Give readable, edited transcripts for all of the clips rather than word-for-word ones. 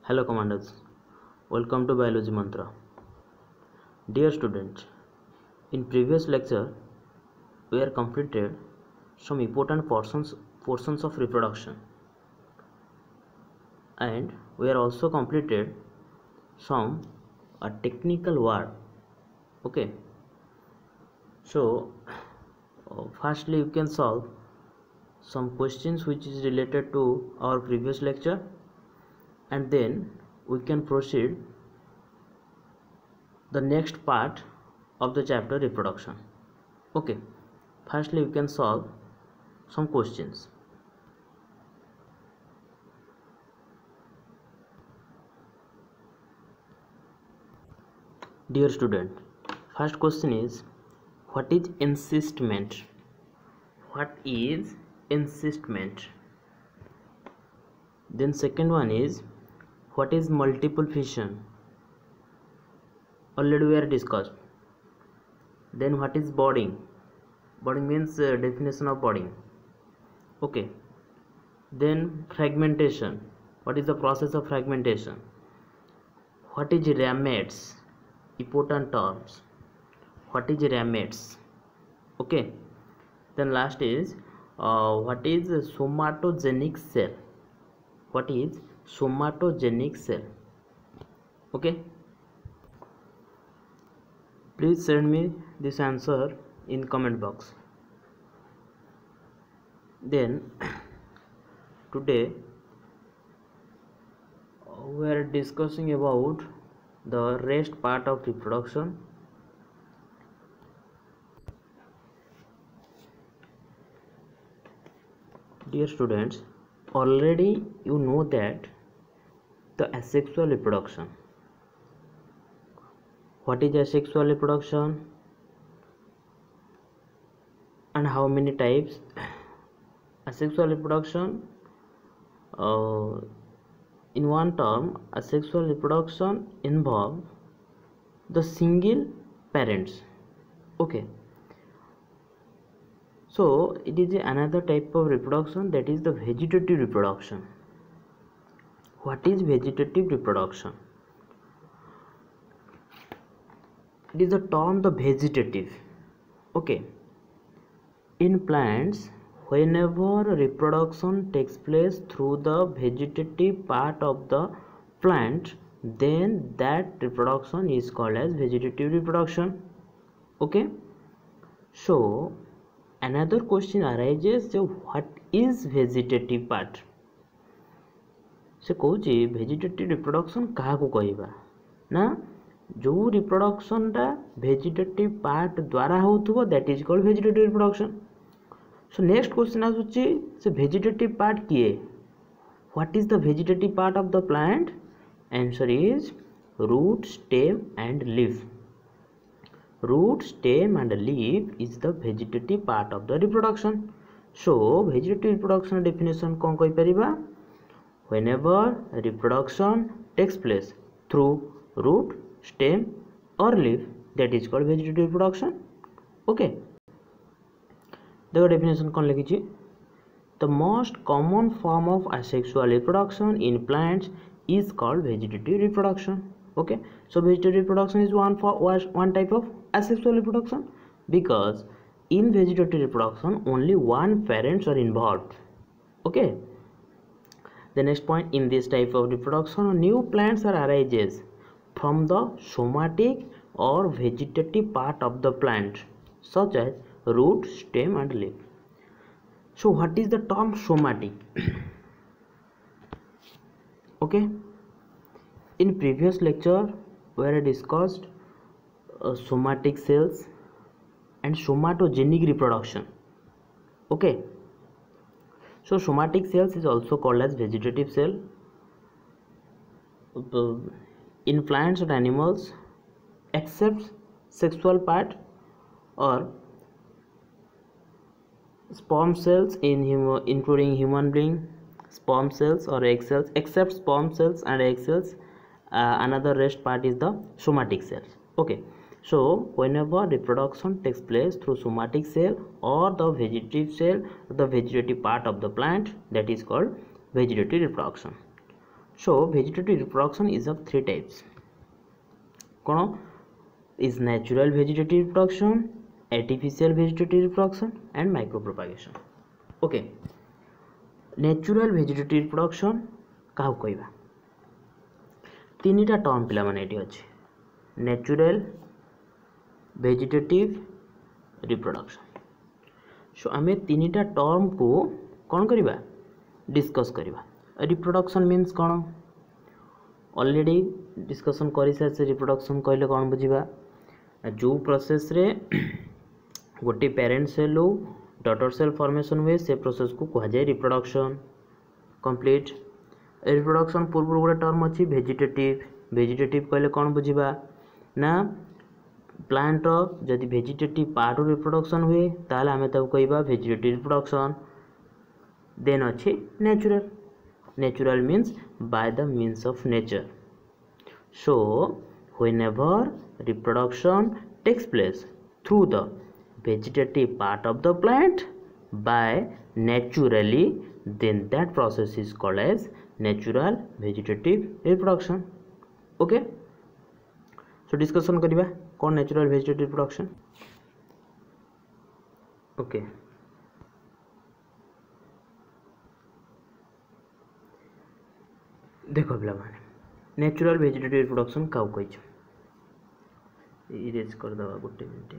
Hello commanders, welcome to Biology Mantra. Dear students, in previous lecture we are completed some important portions of reproduction, and we are also completed some technical word. Okay, so firstly you can solve some questions which is related to our previous lecture, and then we can proceed the next part of the chapter reproduction. Okay, firstly you can solve some questions. Dear student, first question is, what is encystment? What is encystment? Then second one is, what is multiple fission? Already we are discussed. Then what is budding? Budding means definition of budding. Okay. Then fragmentation. What is the process of fragmentation? What is gametes? Important terms. What is gametes? Okay. Then last is, what is somatogenic cell? What is somatogenic cell? Okay. Please send me this answer in comment box. Then today we are discussing about the rest part of reproduction. Dear students, already you know that the asexual reproduction. What is asexual reproduction and how many types? Asexual reproduction, in one term, asexual reproduction involves the single parents. Okay, so it is another type of reproduction, that is the vegetative reproduction. What is vegetative reproduction? It is the term the vegetative. Okay, in plants, whenever reproduction takes place through the vegetative part of the plant, then that reproduction is called as vegetative reproduction. Okay, so another question arises, so what is vegetative part? से कौन vegetative reproduction क्या कहवा ना, जो रिप्रोडक्शनटा vegetative part द्वारा होथुबो that is called vegetative reproduction. So next question आसुची, से वेजिटेटिव पार्ट किए? What is the vegetative part of the plant? Answer is root, stem and leaf. Root, stem and leaf is the vegetative part of the reproduction. So vegetative reproduction definition कौन कहि परिबा? Whenever reproduction takes place through root, stem or leaf, that is called vegetative reproduction. Okay, देखो definition कौन लिखी? The most common form of asexual reproduction in plants is called vegetative reproduction. Okay, so vegetative reproduction is one type of asexual reproduction, because in vegetative reproduction only one parents are involved. Okay. The next point, in this type of reproduction, new plants are arises from the somatic or vegetative part of the plant, such as root, stem and leaf. So what is the term somatic? Okay, in previous lecture where I discussed somatic cells and somatogenic reproduction. Okay, so somatic cells is also called as vegetative cell. In plants and animals, except sexual part or sperm cells in including human being, sperm cells or egg cells, except sperm cells and egg cells, another rest part is the somatic cells. Okay, so whenever reproduction takes place through somatic cell or the vegetative cell, the vegetative part of the plant, that is called vegetative reproduction. So vegetative reproduction is of three types. कौन is natural vegetative reproduction, artificial vegetative reproduction and micropropagation. Okay, natural vegetative reproduction क्या कहवा तीन टा term पिला माने eighty अछि natural vegetative reproduction. सो आमे तीन टा टर्म को कौन करवा डिस्कस करवा. रिप्रोडक्शन मीन्स कौन ऑलरेडी डिस्कशन कर सारी रिप्रोडक्शन कहले कौन बुझा जो प्रोसेस रे गोटे पेरेंट सेल हो डॉटर सेल फॉर्मेशन हुए से प्रोसेस को कह जाए रिप्रोडक्शन कंप्लीट. रिप्रोडक्शन पूर्व गोटे टर्म अच्छी वेजिटेटिव. वेजिटेटिव कहले कौन बुझा ना प्लांट जदि वेजिटेटिव पार्ट रिप्रोडक्शन हुए ताले आमे ताको कहबा वेजिटेटिव रिप्रोडक्शन. देन अच्छी natural. Natural means by the means of nature. So whenever reproduction takes place through the vegetative part of the plant by naturally, then that process is called as natural vegetative reproduction. Okay, so discussion करिबा कौन natural vegetative reproduction. Okay, देखो पिला माने natural vegetative reproduction क्या कही erase कर दवा गोटे मिनट.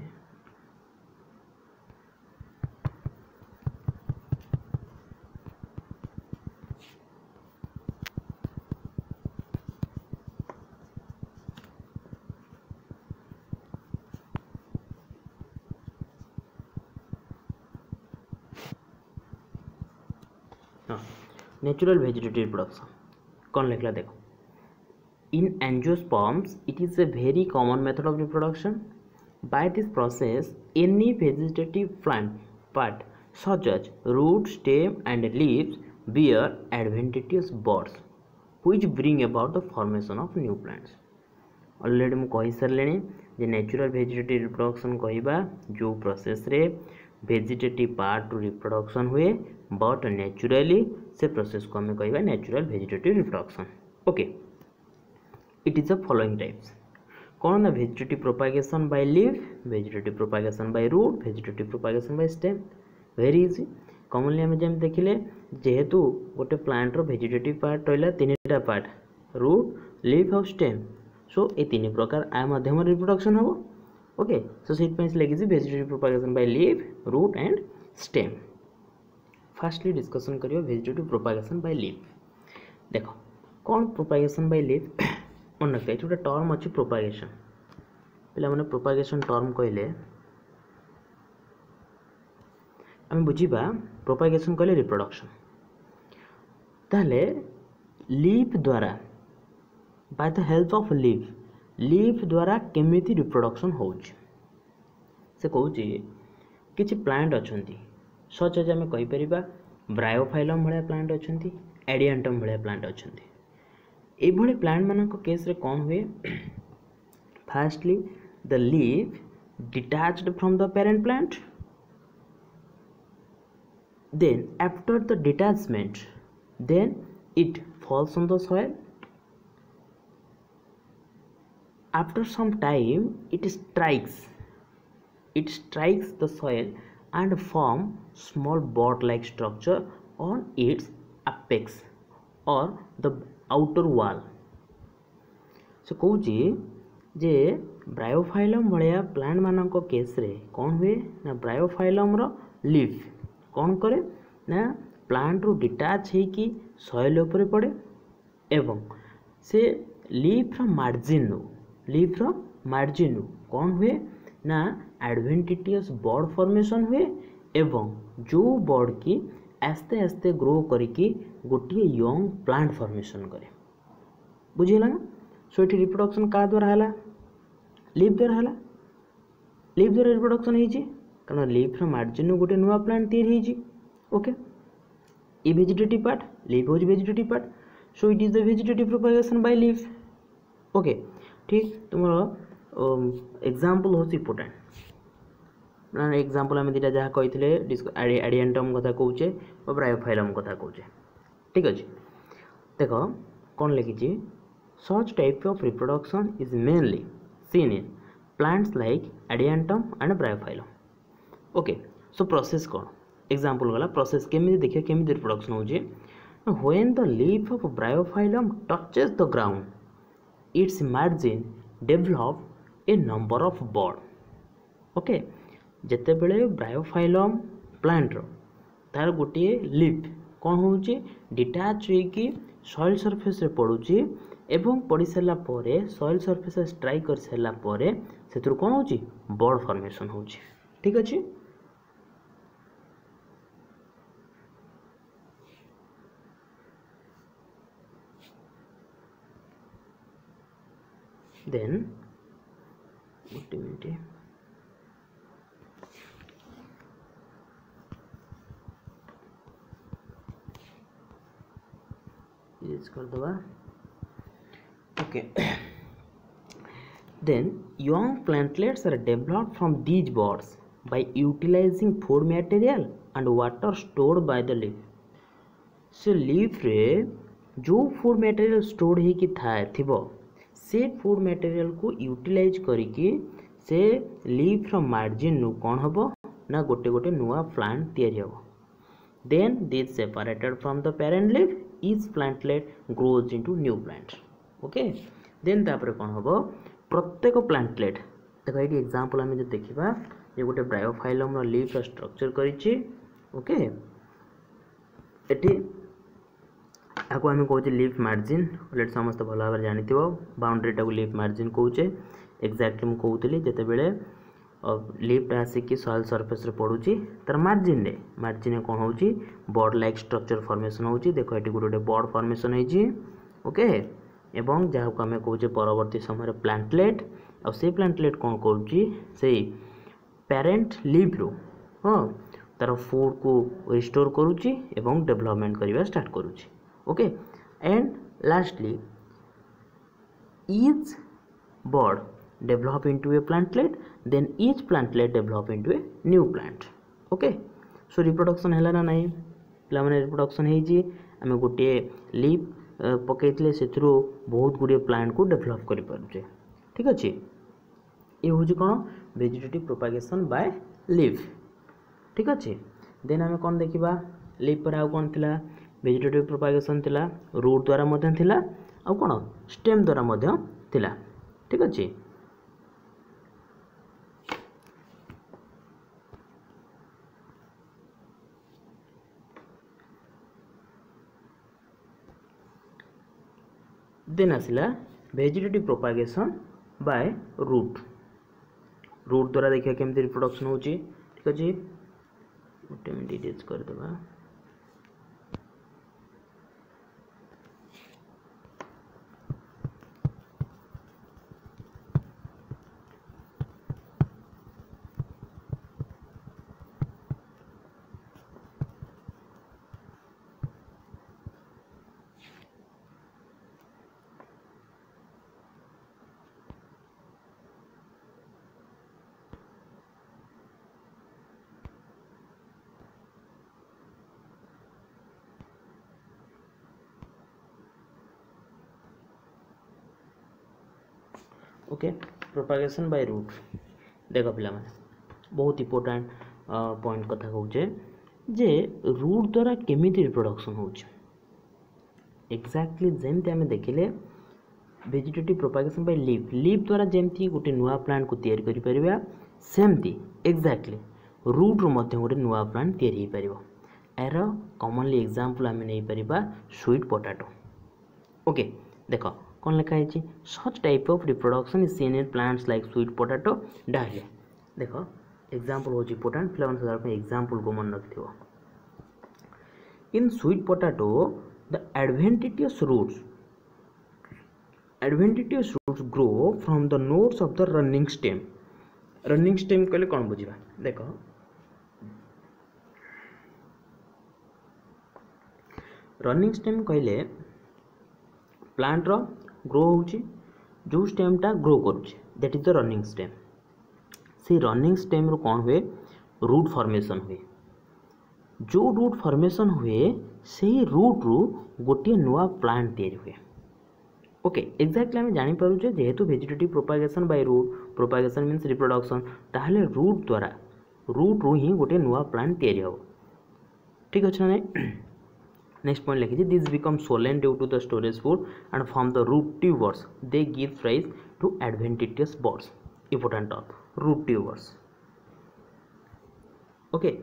हाँ, नेचुरल वेजिटेटिव रिप्रोडक्शन कौन लिखला देखो. In angiosperms, it is a very common method of reproduction. By this process, any vegetative plant part such as root, stem and leaves bear adventitious buds which bring about the formation of new plants. Already mu कहि सरलेनी जे natural vegetative reproduction कहबा जो process रे vegetative part reproduction हुए but naturally से process को हमें कहबा natural vegetative reproduction. Okay, it is the following types. कौन ना vegetative propagation by leaf, vegetative propagation by root, vegetative propagation by stem. Very easy. commonly आम जमी देखिले जेहेतु गोटे प्लांट रो वेजिटेटिव पार्ट रहा तीन टा पार्ट रूट लीफ और स्टेम. सो ये तीन प्रकार आ माध्यम रिप्रोडक्शन हम. ओके, सो से लगी vegetative propagation by leaf root and stem. Fastly discussion करियो वेजिटेटिव प्रोपागेशन बाय लीफ. देखो कौन प्रोपागेशन बाय लीफ मन रखते गोटे टर्म अच्छी प्रोपागेशन. पिला माने प्रोपागेशन टर्म कहले आम बुझा प्रोपागेशन कहले रिप्रोडक्शन. ताहले लीफ द्वारा by the help of leaf द्वारा केमिति रिप्रोडक्शन होउची से कहूची किछि प्लांट अछंती सच एज आम कहि परिबा ब्रायोफाइलम भलिया प्लांट अछंती एडियांटम भलिया प्लांट अछंती. एभली प्लांट मानक केस रे कौन हुए fastly the leaf detached from the parent plant. Then after the detachment, then it falls on the soil. After some time it strikes the soil and form small bud like structure on its apex or the outer wall. So कहूची जे Bryophyllum भलिया plant मानक case रे कौन हुए ना Bryophyllum रो leaf कौन करे ना प्लांट रू डिटाच होगी सॉइल उपरे पड़े एवं से लीफ रो मार्जिन कौन हुए ना एडवेंटिटियस बड फॉर्मेशन हुए एवं जो बड की आस्ते आस्ते ग्रो करिकी गोटे यंग प्लांट फॉर्मेशन करे. बुझीला ना. सो ये रिप्रोडक्शन का द्वारा है लीफ द्वारा है. लीफ द्वारा रिप्रोडक्शन होती कारण लीफ मार्जिन गोटे नुआ प्लांट तैयारी. ओके, ये वेजिटेटिव पार्ट लीफ होज vegetative part. So it is the vegetative propagation by leaf. Okay, ठीक. तुम एग्जांपल हो इम्पोर्टेंट एग्जांपल आम दुटा जहाँ कही एडियांटम कथा कौचे और ब्रायोफाइलम कथा कौचे. ठीक अच्छे. देख कौन लिखी such type of reproduction is mainly seen in plants like adiantum and bryophyllum. Okay so process कौन एग्जांपल गला प्रोसेस केमी देखिए केमी रिप्रोडक्शन होची when the leaf of bryophyllum touches the ground its margin develop a number of bud. Okay जेते बेले bryophyllum plant रो तार गोटे लीफ कौन होची डिटैच होइकी सॉइल सरफेस रे पड़ुची एवं पड़ी सारा पर सॉइल सरफेस स्ट्राइक कर सारा पर से कौन होची बड फॉर्मेशन होची. ठीक अच्छे देन गोटे मिनट यूज कर दवा. Okay. Then young plantlets are developed from these buds by utilizing food material and water stored by the leaf. से लीफ रे जो फूड मटेरियल स्टोर होगी थाए थिबो से फूड मटेरियल को यूटिलाइज करिकी से लीफ रो मार्जिन नु कोन हबो ना गोटे गोटे नुआ प्लांट तैयारी हबो. Then this separated from the parent leaf each plantlet grows into new plant. Okay then तापर कौन हम प्रत्येक प्लांटलेट देख ये एग्जांपल आम जो देखा ये गोटे ब्रायोफाइलम लीफ स्ट्रक्चर करिछि. ओके एटी आको आम कहूँ लीफ मार्जिन ऑलरेडी समस्त भल भाव जानी बाउंड्री टाक लीफ मार्जिन कहूचे एक्जाक्टली मुझे कहूली जिते बड़े लीफटा आसिक सॉइल सरफेस रे पड़ुची तार मार्जिन कौन हो बड लाइक स्ट्रक्चर फॉर्मेशन होची. देखो ये गोटे बड फॉर्मेशन होती. ओके एवं जहाँ को आम कहे परवर्ती समय प्लांटलेट और से प्लांटलेट कौन कर पेरेंट लीफ रो हाँ तार फूड को रिस्टोर करुच्ची एवं डेवलपमेंट करवा स्टार्ट करुच्ची. Okay and lastly each bud develop into a plantlet then each plantlet develop into a new plant. Okay so reproduction है ना नहीं पे रिप्रोडक्शन होमें गोटे लीफ पकईले से बहुत गुड़े प्लांट को डेवलप करें. ठीक अच्छे ये हूँ कौन वेजिटेटिव प्रोपागेशन बाय लीफ. ठीक अच्छे देन आम कौन देखा लीफ पर आउ कौन थिला वेजिटेटिव प्रोपागेशन थिला रूट द्वारा मध्य थिला आउ कौन स्टेम द्वारा मध्य थिला. ठीक अच्छे देन आसला वेजिटेटिव प्रोपागेशन बाय रूट द्वारा देखिए केमती रिप्रोडक्शन होची. ठीक अच्छे गोटे मिनट डिटेल्स करदेवा. ओके प्रोपागेशन बाय रूट देख पिला माने बहुत इंपोर्टेंट पॉइंट कथा कहूचे जे रूट द्वारा केमिति रिप्रोडक्शन होचे. एक्जाक्टली जेमती आम देखिले वेजिटेटिव प्रोपागेशन बाय लीफ द्वारा जेमती गोटे नुआ प्लांट को तैयारी करि परिबा सेमती एक्जाक्टली रूट रो मध्य गोटे नुआ प्लांट तैयारी हो परिबो. एरो कॉमनली एग्जांपल आम नहीं परिबा स्वीट पोटैटो. ओके देखो कौन लिखा है such type of reproduction is seen in plants like sweet potato डालिया. देखो एग्जांपल हो इंपोर्टेंट पे एग्जांपल को मन रखियो. In sweet potato the adventitious roots grow from the nodes of the running stem. Running stem कहले कौन बुझा देखो रनिंग स्टेम कहले प्लांट रो ग्रो होची जो स्टेमटा ग्रो करुचे that is the running stem. से रनिंग स्टेम रो कौन हुए रूट फॉर्मेशन हुए. जो रूट फॉर्मेशन हुए से रूट रु गोटे नुआ प्लांट तैयारी हुए. ओके एक्जाक्टली आम जापर जेहेतु vegetative propagation by root propagation means reproduction ताहले रूट द्वारा रूट रू ही गोटे नुआ प्लांट तैयारी हो ठीक अच्छे ना नेक्स्ट पॉइंट लिखी this become swollen due to the storage food and from the root tubers they give rise to adventitious buds important of root tubers okay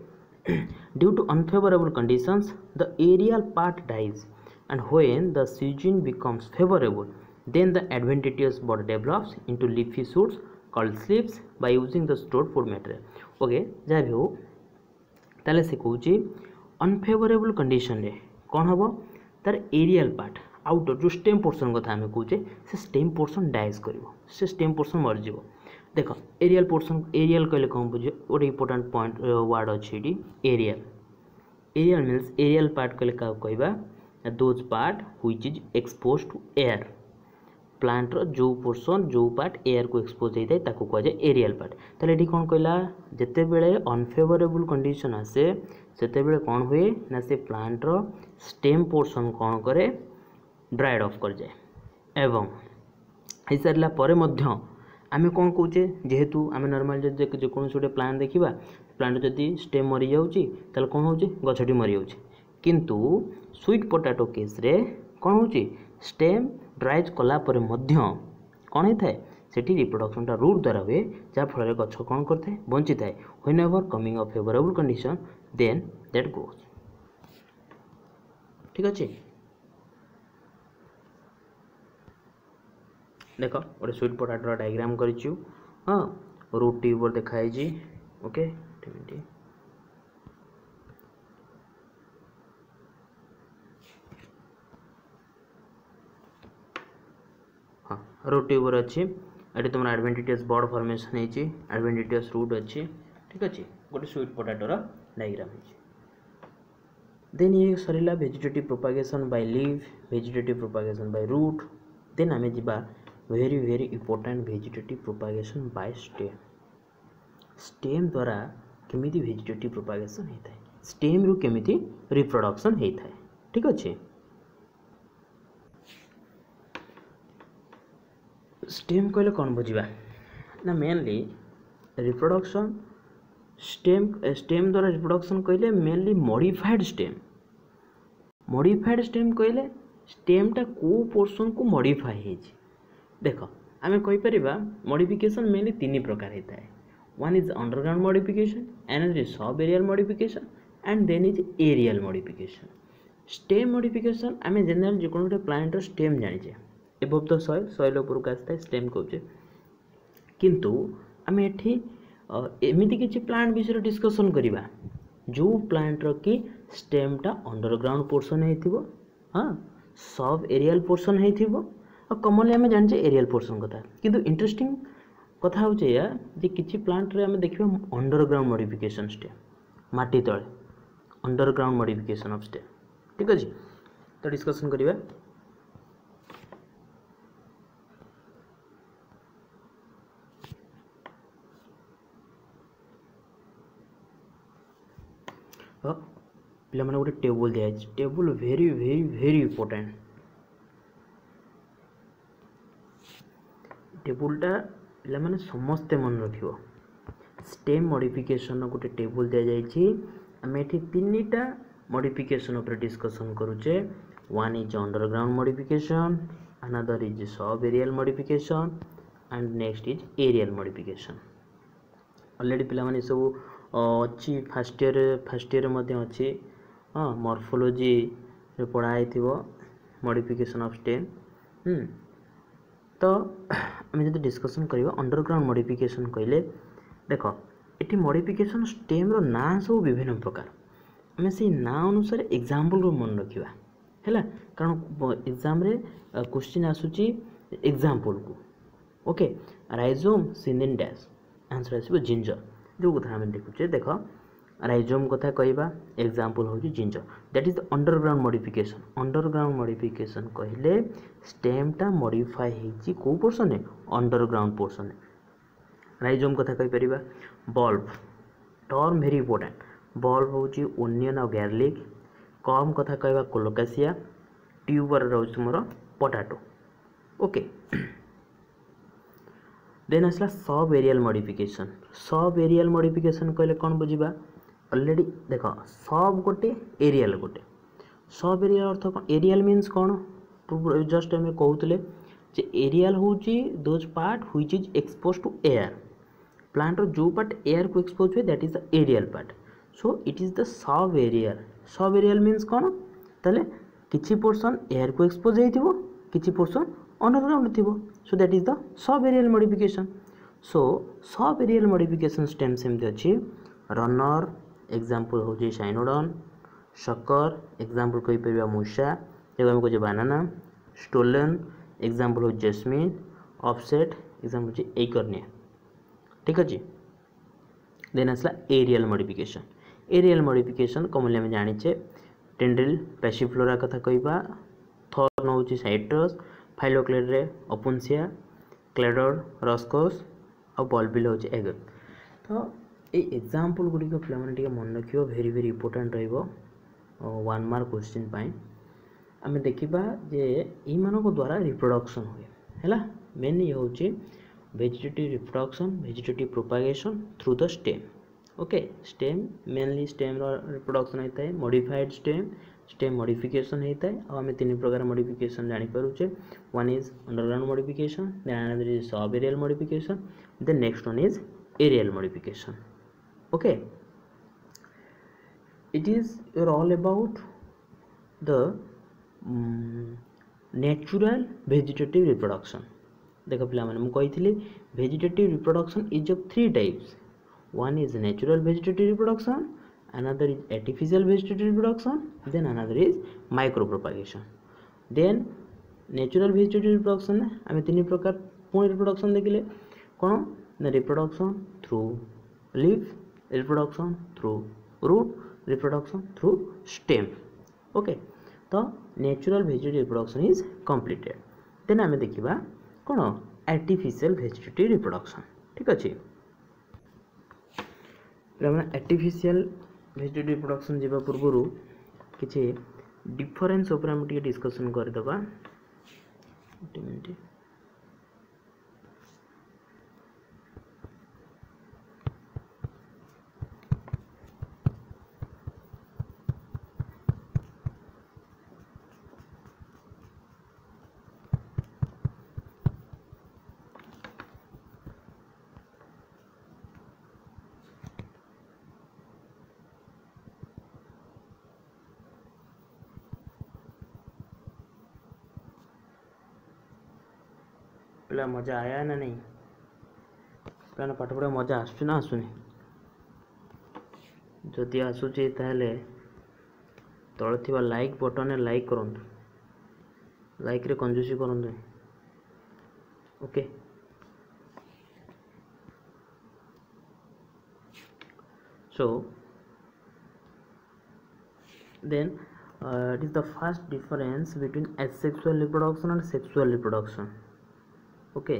due to unfavorable conditions the aerial part dies and when the season becomes favorable then the adventitious bud develops into leafy shoots called slips by using the stored food material okay जहाँ भी हो ताले से कहूँ unfavourable condition रे कौन हम तार एरियल पार्ट आउटर जो स्टेम पोर्सन कथा आम कहे से स्टेम पोर्सन डाइज कर से स्टेम पोर्सन मरज देख एरियल पोर्सन एरियल कहले कौन बुझे गोटे इंपोर्टाट पॉइंट वर्ड अच्छी aerial aerial means aerial part कहले कहवा those part which is expose to air प्लांटर जो पोर्सन जो पार्ट एयर को एक्सपोज होता है ताको कहुए एरियल पार्ट ताले ये कौन कहला जिते बेले अनफेवरेबल कंडीशन आसे सेते बेले कौन हुए ना से प्लांटर स्टेम पोर्सन कौन करे ड्राइड ऑफ कर जाए एवं हो सारा पर आम कौन कहे जेहेतु आम नॉर्मल जो कौन गोटे प्लांट देखा प्लांट जदि स्टेम मरी जाऊँगी ताले कौन हो गछटी मरी जाऊँगी किंतु स्वीट पोटाटो केस रे कौन हो स्टेम ड्राइज कला पर कौन होता है सेठी रिप्रोडक्शन रूट द्वारा हुए जहाँ फल गछ कौन करता बंची थाए whenever coming a favorable condition then that grows ठीक अच्छे देख गोटे स्वीट पोटाटो डायग्राम कर हाँ रूट ट्यूबर देखाई ओके हाँ रूट ट्यूबर अच्छी ये तुम एडवेंटिटियस बर्ड फॉर्मेशन होती एडवेंटिटियस रूट अच्छी ठीक अच्छे गोटे स्वीट पोटाटोर डायग्राम देन ये सरला vegetative propagation by leaf vegetative propagation by root then आम जा very very important vegetative propagation by stem stem द्वारा केमिति वेजिटेटिव प्रोपागेशन होता है स्टेम रु केमिति रिप्रोडक्शन होता है ठीक अच्छे स्टेम कहले कौन बुझा ना मेनली रिप्रोडक्शन स्टेम द्वारा रिप्रोडक्शन कहले मेनली मॉडिफाइड स्टेम कहले स्टेमटा को पोर्सन को मॉडिफाई है देख आम कहीपर मॉडिफिकेशन मेनली तीन प्रकार होता है one is underground modification another is sub aerial modification and then is aerial modification stem modification आम जनरल जो गोटे प्लांटर स्टेम जाने एबव द सॉइल उपरक आसता स्टेम कहे किंतु आम एठी एमती किसी प्लांट विषय डिस्कसन करवा जो प्लांटर की स्टेमटा अंडरग्राउंड पोर्सन हो हाँ सब एरियल पोर्सन हो कमनली आम जाने एरियल पोर्सन कथा किंतु इंटरेस्टिंग कथा हो कि प्लांट रे आम देखा अंडरग्राउंड मॉडिफिकेशन स्टेम माटी तले अंडरग्राउंड मॉडिफिकेशन ऑफ स्टेम ठीक अच्छे तो डिस्कसन करवा पे गोटे टेबुल दिखाई table very very very important टेबुलटा पे समस्ते मन रख स्टेम मॉडिफिकेशन गोटे टेबुल दि जाइए आम ये तीन टा मॉडिफिकेशन उपर डिस्कसन करुचे one is underground modification another is sub aerial modification and next is aerial modification already पे सब अच्छी फास्ट ईयर अच्छी हाँ मॉर्फोलॉजी पढ़ाई मॉडिफिकेशन ऑफ स्टेम तो आम जो डिस्कसन करवा अंडरग्राउंड मॉडिफिकेशन कहले देख ये मॉडिफिकेशन स्टेम रो ना सब विभिन्न प्रकार आम से ना अनुसार एग्जाम्पल को मन रखा है कारण एग्जाम रे क्वेश्चन आसूची एग्जाम्पल को ओके राइजोम सिंदेन डैश आंसर आसो जिंजर जो कथा आम देखुचे देख राइजोम कथा कहवा एग्जाम्पल हूँ ginger that is underground modification कहले स्टेमटा मॉडिफाई होती कौ पोर्सन है अंडरग्राउंड पोर्सन राइजोम कथा कहीपर bulb term very important bulb हूँ ओनियन और गार्लिक कम कथा कहवा कोलोकासिया ट्यूबर रोज तुम पोटाटो ओके देन आसला sub aerial modification sub aerial modification कहले कौन बुझा ऑलरेडी देख सब गोटे एरियल गोटे सब एरियल अर्थ कौन एरियल मीन्स कौन जस्ट आम कहते जे एरियल हूँ those part which is expose to air plant जो पार्ट एयर को एक्सपोज हुए that is the aerial part so it is the sub aerial means कौन ताले किछि पोर्शन एयर को एक्सपोज होइथिबो किछि पोर्शन अंडरग्राउंड थिबो so that is the sub aerial modification so sub aerial modification stem सेमती अछि रनर एग्जांपल होची साइनोडन शकर एग्जांपल कहि परिबा मूषा एगो हम कहै बनाना स्टोलन एग्जांपल हो जैस्मिन ऑफसेट एग्जांपल होची एकर्निया ठीक अछि देन आसला एरियल मॉडिफिकेशन कॉमनली हम जानिछे टेंड्रिल पैसिफ्लोरा कथा कहबा थॉर नउची साइट्रस फाइलोक्लेड रे ओपुन्सिया क्लेडर रस्कोस और बल्बिल होची एगर तो ये एग्जांपल गुडी को पिला माने टिके मन रखियो वेरी वेरी इंपोर्टेंट रहइबो 1 मार्क क्वेश्चन पाई आमे देखिबा जे ई मानको द्वारा रिप्रोडक्शन होय हैला मेन ये होची vegetative reproduction vegetative propagation through the stem okay stem mainly stem रो रिप्रोडक्शन होता है मॉडिफाइड स्टेम मॉडिफिकेशन होता है और आम तीन प्रकार मॉडिफिकेशन जानी पारुचे one is underground modification then another is sub aerial modification then next one is aerial modification okay it is all about the natural vegetative reproduction देख पिला माने मु कहिथिली vegetative reproduction is of 3 types one is natural vegetative reproduction another is artificial vegetative reproduction then another is micropropagation then natural vegetative reproduction में आम तीन प्रकार पुणी रिप्रोडक्शन देखिले कौन ना reproduction through leaf reproduction through root reproduction through stem okay तो natural vegetative reproduction is completed then आम देखा कौन आर्टिफिशियल वेजिटेटिव रिप्रोडक्शन ठीक अच्छे आर्टिफिशियल वेजिटेटिव रिप्रोडक्शन जावा पूर्व किसी डिफरेंस उपर हम डिस्कशन करदे मिनट पिला मजा आया ना नहीं पिला पाठ पढ़ा मजा आसुच ना आसुनी जदि आसुची ताहले तळे थिबा लाइक बटन ने लाइक करंतु लाइक रे कंजूसी करंतु okay so then it is the first difference between asexual reproduction and sexual reproduction okay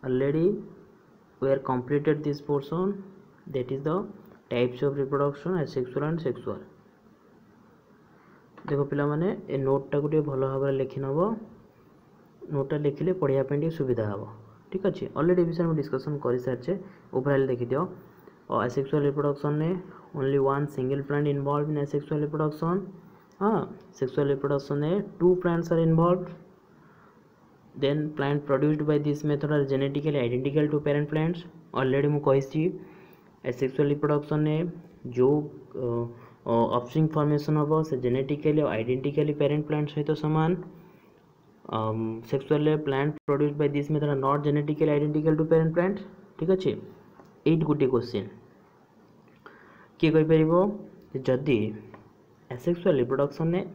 already we are completed this portion that is the types of reproduction asexual and sexual देखो पिला माने ए note टा भल भाव लिखि नब NOTA लिखिले पढ़िया पे सुविधा हे ठीक अच्छे ऑलरेडी विषय में डिस्कशन कर सारी ओवरऑल देखी दियो और एसेक्सुअल रिप्रोडक्शन में only one single plant involve in asexual reproduction हाँ सेक्सुअल रिप्रोडक्शन में 2 plants are involved then plant produced by this method are genetically identical to parent plants already मु कही एसेक्सुअल रिप्रोडक्शन में जो ऑफस्प्रिंग फॉर्मेशन हम से genetically और identically parent plant सहित सामान sexual plant produced by this method are not genetically identical to parent plant ठीक अच्छे 8 गोटे क्वेश्चन किए कहीपर जदि एसेक्सुअल रिप्रोडक्शन में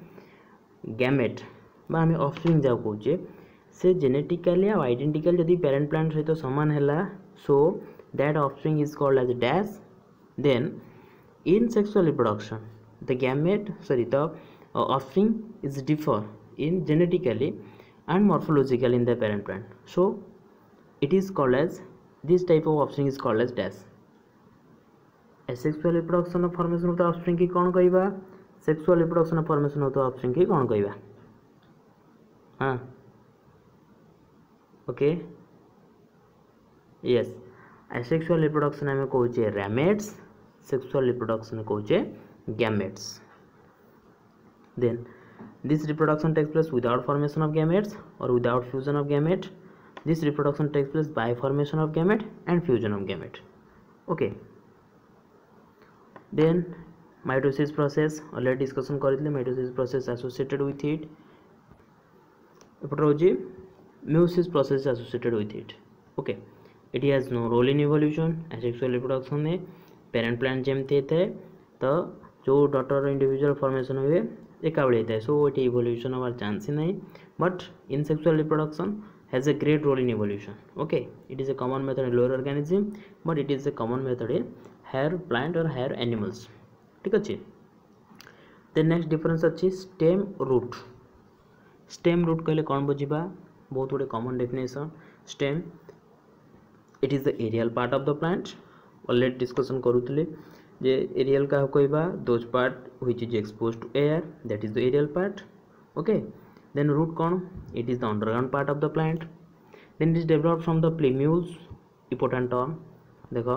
गैमेट बा आम ऑफस्प्रिंग जाओ कहे से जेनेटिकली और आइडेंटिकल जदि पेरेंट प्लांट सहित सामान है so that offspring is called as dash then in sexual reproduction the offspring is differ in genetically and morphologically in the parent plant so it is called as this type of offspring is called as dash asexual reproduction of formation of the offspring की कौन कहबा sexual reproduction of formation of the offspring की कौन कहबा हाँ okay yes asexual reproduction आम कहे ramets sexual reproduction कहे gametes then this reproduction takes place without formation of gametes or without fusion of gamete. This reproduction takes place by formation of gamete and fusion of gamete. Okay, then mitosis process already discussion करथिले mitosis process associated with it एपट रोजी meiosis process associated with it. Okay, it has no role in evolution. asexual reproduction में parent plant जेमती है तो जो daughter individual formation हुए एका बेले होता है सो ये इवोल्यूशन हमार चांस ही नहीं but in sexual reproduction has a great role in evolution okay it is a common method in lower organism but it is a common method in higher plant और हायर एनिमल्स ठीक अच्छे then next difference अच्छी stem root कहले कौन बुझा बहुत गुड़े common definition stem it is the aerial part of the plant already discussion करूले जे एरियल क्या कहवा those part which is expose to air that is the aerial part okay then root कौन it is the underground part of the plant then it is developed from the plumules important term देख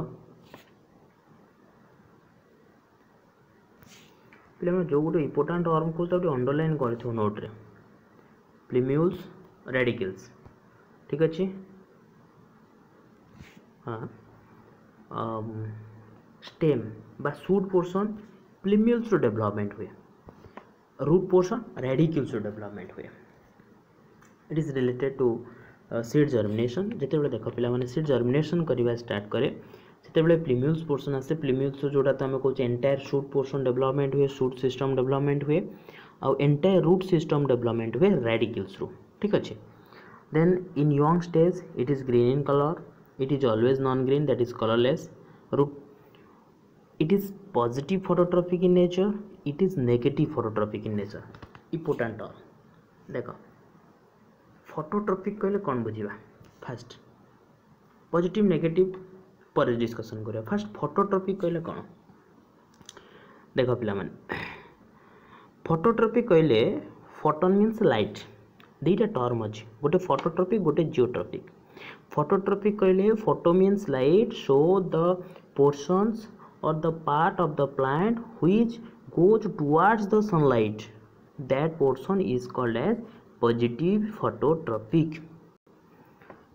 पे जो गोटे important term को underline कर नोट्रे plumules radicals ठीक अच्छे हाँ स्टेम बा शूट पोर्शन प्लीम्यूल्स डेवलपमेंट हुए रूट पोर्शन रेडिक्यूल्स डेवलपमेंट हुए it is related to seed germination जिते बड़े देख पे सीड जर्मिनेशन करवा स्टार्ट करे से प्लीम्यूल्स पोर्शन आसे प्लीम्यूल्स जोटा तो आम कहे एंटायर शूट पोर्शन डेवलपमेंट हुए शूट सिस्टम डेवलपमेंट हुए आउ एंटायर रूट सिस्टम डेवलपमेंट हुए रेडिक्यूल्स रू ठीक अच्छे then in young stage it is green in colour it is always non green that is colourless root it is positive phototropic in nature it is negative phototropic in nature important term देखो phototropic कहले कौन बुझा fast positive negative पर discussion करिया fast phototropic कहले कौन देखो पिला माने phototropic कहले photon means light दुईटा टर्म अच्छी गोटे phototropic गोटे जियोट्रोपिक phototropic कहले photo means light so the portions or the part of the plant which goes towards the sunlight that portion is called as positive phototropic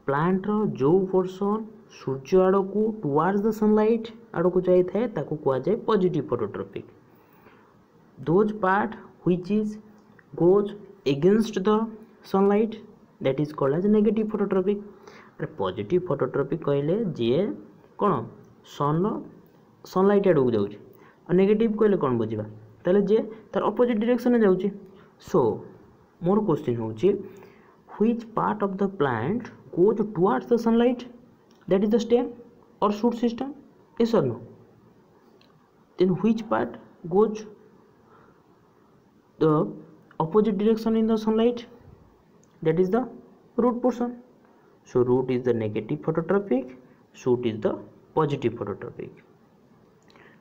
plant रो जो portion सूर्य आड़ को towards the sunlight आड़ को जाई थाए ताको कहा जाए positive phototropic those part which is goes against the sunlight that is called as negative phototropic positive phototropic कहले जे कौन सन सनलाइट आड़ को जाऊँगी और नेगेटिव कहले कौन बुझा ताले जे तार अपोजिट डायरेक्शन जाऊँगी सो मोर क्वेश्चन होची which part of the plant goes towards the sunlight that is the stem or shoot system yes or no then which part goes the opposite direction in the sunlight that is the root portion so root is the negative phototropic shoot is the positive phototropic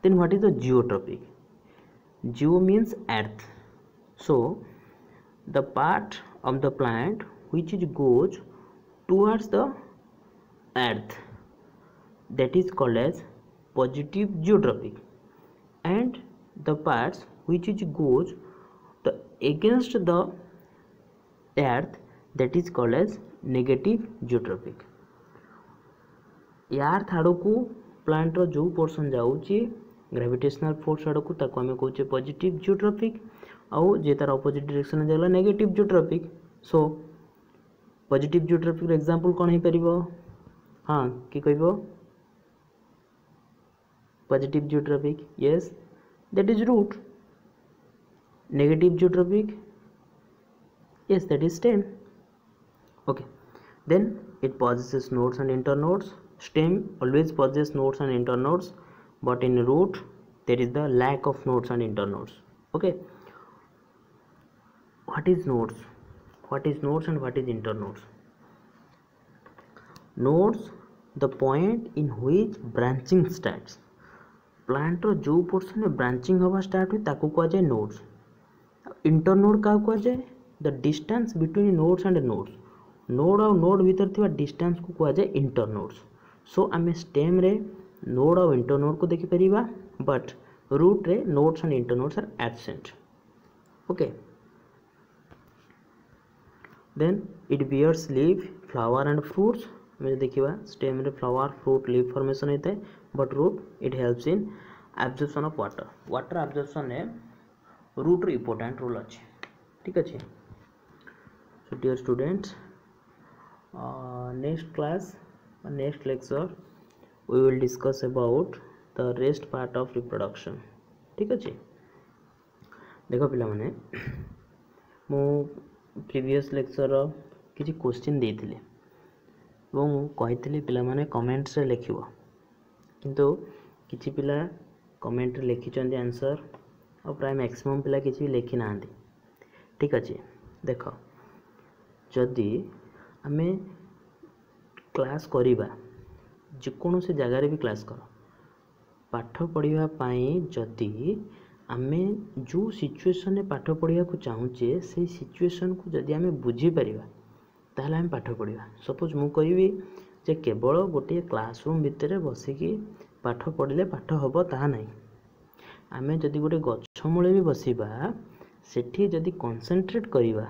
then what is the geotropic geo means earth so the part of the plant which is goes towards the earth that is called as positive geotropic and the parts which is goes the against the earth that is called as negative geotropic यार आड़ को plant रो जो portion जाऊँगी gravitational force आड़ को ताको आम कहे पॉजिटिव जियोट्रोपिक आउ जे तार अपोजिट डायरेक्शन जागला negative geotropic so positive geotropic example कौन हो पार हाँ कि कह positive geotropic yes that is root negative geotropic yes that is stem okay then it possesses nodes and internodes stem always possesses nodes and internodes but in root there is the lack of nodes and internodes okay what is nodes and what is internodes nodes the point in which branching starts plant रो जो portion में branching हवा start हुई ताको कहा जाए nodes internode का कहा जाए the distance between nodes and nodes node और नोड भीतर थिबा डिस्टेंस को कुआ जाए इंटरनोड्स। सो आम स्टेम रे नोड और इंटरनोड को देखि परिबा, बट रूट रे nodes and internodes are absent. Okay, then it bears leaf, flower and fruits. मैं देखिबा स्टेम रे फ्लावर, फ्रूट, लीफ फॉर्मेशन होता है, but root it helps in absorption of water. Water absorption रे रूट रे important role अच्छे। ठीक अच्छे। So dear students, next class, next lecture we will discuss about the rest part of reproduction। ठीक अच्छे। देख पिला माने मु प्रीवियस लेक्चर किसी क्वेश्चन देइथिले एवं कहिथिले पिला माने कमेंट्स रे लिखिबो, किंतु किछि पिला कमेंट रे लिखिचंदी आंसर और प्राय मैक्सिमम पिला किछि लिखि नांदी। ठीक अच्छे। देख जदि आमे क्लास करिबा, जेकोसी जगार भी क्लास कर पाठ पढ़िबा पाई, जदि आमे जो सिचुएशन रे पाठ पढ़िया को चाहूचे से सिचुएशन को जदि आमे बुझी परिबा ताहले आमे पाठ पढ़िबा। सपोज मु कहिबी जे केवल गोटे क्लासरूम भितर बसिकी पाठ पढ़िले पाठ हबो ताहा नहीं। आमे जदि गोटे गछ मूले भी बसिबा, सेठी जदि कंसंट्रेट करिबा,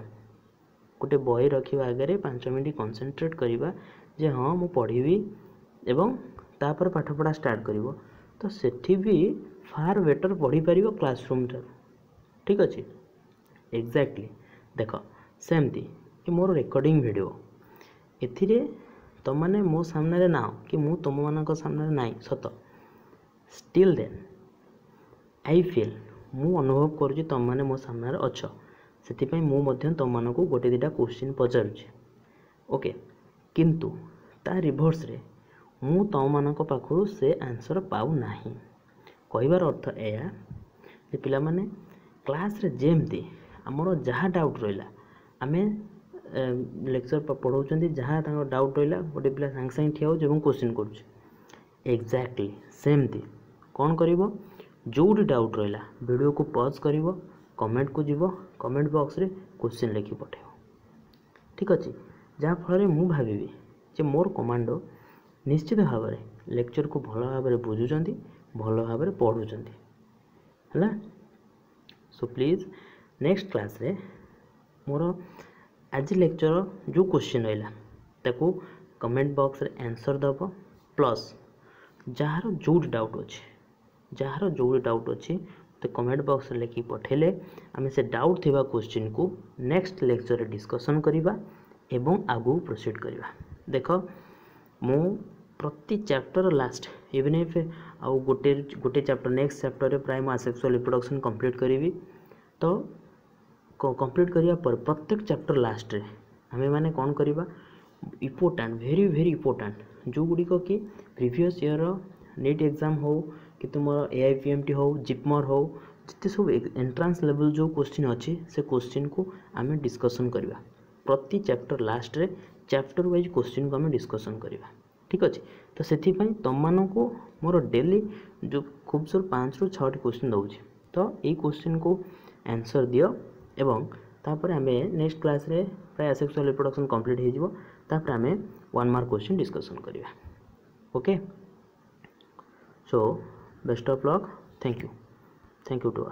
गोटे बही रखिबा आगे 5 मिनट कंसंट्रेट करिबा जे हाँ मु पढ़ी एवं तापर पाठ पढ़ा स्टार्ट करिवो, तो सेठी भी फार बेटर पढ़ी पारिबो क्लासरूम ठार। ठीक अच्छे। एग्जैक्टली देख सेमती ये मोर रिकॉर्डिंग वीडियो, एथिरे तुम माने मो सामने ना कि मु तुम मानक सामने नाई सत, स्टिल देन आई फील मु अनुभव करुँच तुम माने मो सामने अच्छ, से मु मध्यम तुम मानक गोटे दुटा क्वेश्चन पचारुचे। ओके, किंतु ता रिभर्स रे मु तुम मानक पाखरु से आंसर पाऊ नाही। कहिबार अर्थ एया जे पिला माने क्लास रे जेमती हमरो जहा डाउट रहिला, आमे लेक्चर पढ़ाउचंदी जहा तांको डाउट रहिला गोटे पिला संग संग ठिया हो जेबं क्वेश्चन करूछ। एग्जैक्टली सेमती कोन करिवो, जोडी डाउट रहिला वीडियो को पॉज करिवो, कमेंट को जीवो, कमेंट बॉक्स रे क्वेश्चन लिखि पठाइबो। ठीक अछि। जहाँ फल मु भाविबी जे मोर कमांडो निश्चित भाव में लेक्चर को भल भाव में बुझुचंदी, भल भाव में पढ़ुचंदी हैला। सो प्लीज नेक्स्ट क्लास रे मोर आज लेक्चर जो क्वेश्चन रहा ताकू कमेंट बॉक्स रे आंसर दब, प्लस जार जो डाउट अच्छी तो कमेंट बॉक्स रे लिखि पठेले आमे से डाउट थिबा क्वेश्चन को नेक्स्ट लेक्चर रे डिस्कशन करिबा एवं आगु प्रोसीड करिबा। देख मु प्रति चैप्टर लास्ट इवन इफ आउ गोटे चैप्टर नेक्स्ट चैप्टर रे प्राय मु असेक्सुअल रिप्रोडक्शन कंप्लीट करिवि, तो कंप्लीट करिया पर प्रत्येक चैप्टर लास्ट रे हमें माने कौन करिबा इम्पोर्टेंट वेरी वेरी इम्पोर्टेंट जो गुडी को कि प्रीवियस ईयर नीट एग्जाम हो कि तुमर AIPMT हो, जिपमर हो, जिते सब एंट्रांस लेवल जो क्वेश्चन अच्छी से क्वेश्चन को आम डिस्कसन करवा। प्रति चैप्टर लास्ट रे चैप्टर वाइज क्वेश्चन को आम डिस्कसन करवा। ठीक अच्छे। तो से तुम मानक मोर डेली जो खूब जोर 5 ରୁ 6 क्वेश्चन दूसरी, तो यही क्वेश्चन को आंसर दियो एवं तापर आम नेक्स्ट क्लास रे प्राय असेक्सुअल रिप्रोडक्शन कंप्लीट हो तापर आम 1 मार्क क्वेश्चन डिस्कसन करवा। Okay, so best of luck, thank you to all.